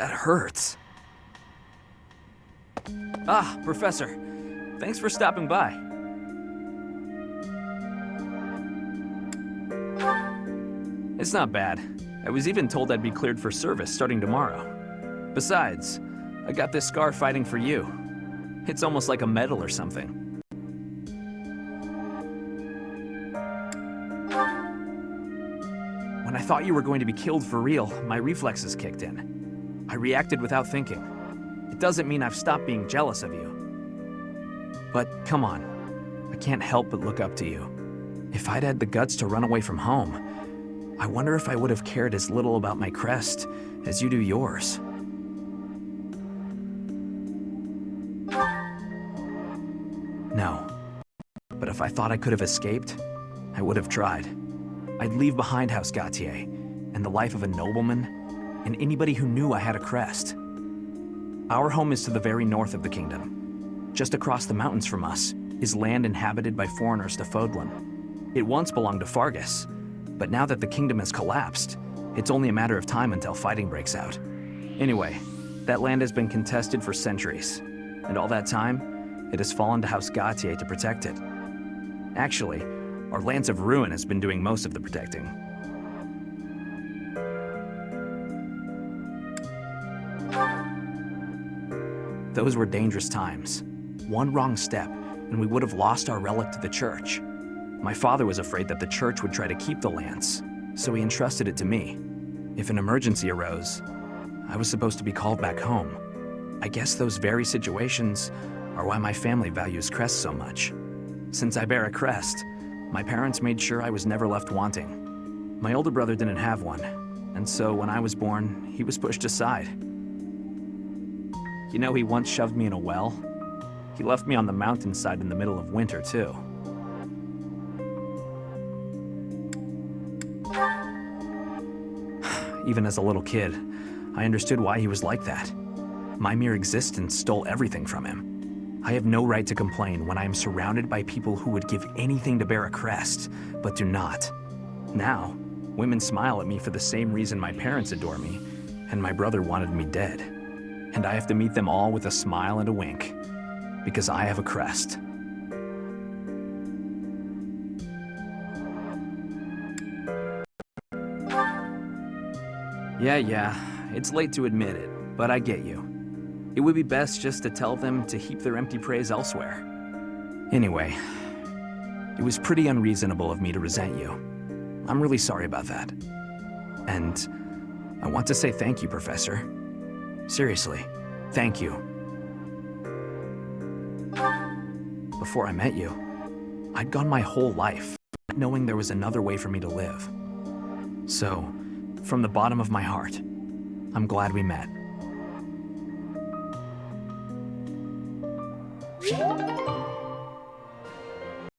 That hurts. Ah, Professor. Thanks for stopping by. It's not bad. I was even told I'd be cleared for service starting tomorrow. Besides, I got this scar fighting for you. It's almost like a medal or something. When I thought you were going to be killed for real, my reflexes kicked in. I reacted without thinking. It doesn't mean I've stopped being jealous of you. But come on, I can't help but look up to you. If I'd had the guts to run away from home, I wonder if I would have cared as little about my crest as you do yours. No. But if I thought I could have escaped, I would have tried. I'd leave behind House Gautier and the life of a nobleman and anybody who knew I had a crest. Our home is to the very north of the kingdom. Just across the mountains from us is land inhabited by foreigners to Fodlan. It once belonged to Fargus, but now that the kingdom has collapsed, it's only a matter of time until fighting breaks out. Anyway, that land has been contested for centuries, and all that time, it has fallen to House Gautier to protect it. Actually, our Lance of Ruin has been doing most of the protecting. Those were dangerous times. One wrong step, and we would have lost our relic to the church. My father was afraid that the church would try to keep the lance, so he entrusted it to me. If an emergency arose, I was supposed to be called back home. I guess those very situations are why my family values crests so much. Since I bear a crest, my parents made sure I was never left wanting. My older brother didn't have one, and so when I was born, he was pushed aside. You know, he once shoved me in a well. He left me on the mountainside in the middle of winter, too. Even as a little kid, I understood why he was like that. My mere existence stole everything from him. I have no right to complain when I am surrounded by people who would give anything to bear a crest, but do not. Now, women smile at me for the same reason my parents adore me, and my brother wanted me dead. And I have to meet them all with a smile and a wink, because I have a crest. Yeah, it's late to admit it, but I get you. It would be best just to tell them to heap their empty praise elsewhere. Anyway, it was pretty unreasonable of me to resent you. I'm really sorry about that. And I want to say thank you, Professor. Seriously, thank you. Before I met you, I'd gone my whole life knowing there was another way for me to live. So, from the bottom of my heart, I'm glad we met.